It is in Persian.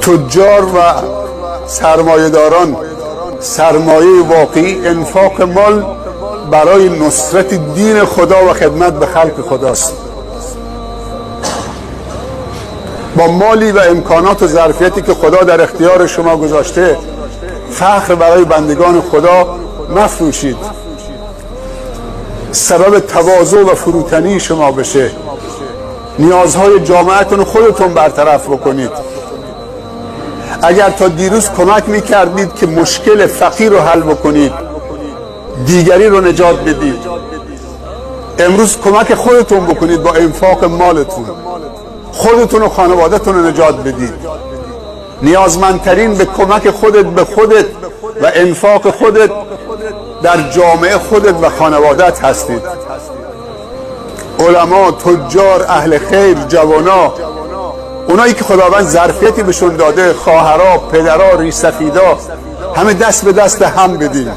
تجار و سرمایه‌داران سرمایه واقعی انفاق مال برای نصرت دین خدا و خدمت به خلق خداست. با مالی و امکانات و ظرفیتی که خدا در اختیار شما گذاشته فخر برای بندگان خدا مفروشید، سبب تواضع و فروتنی شما بشه. نیازهای جامعهتون خودتون برطرف بکنید. اگر تا دیروز کمک میکردید که مشکل فقیر رو حل بکنید، دیگری رو نجات بدید، امروز کمک خودتون بکنید با انفاق مالتون، خودتون و خانوادهتون رو نجات بدید. نیازمندترین به کمک خودت به خودت و انفاق خودت در جامعه خودت و خانوادت هستید. علما، تجار، اهل خیر، جوانا، اونایی که خداوند ظرفیتی بهشون داده، خواهرها، پدرها، ریش‌سفیدا، همه دست به دست هم بدید.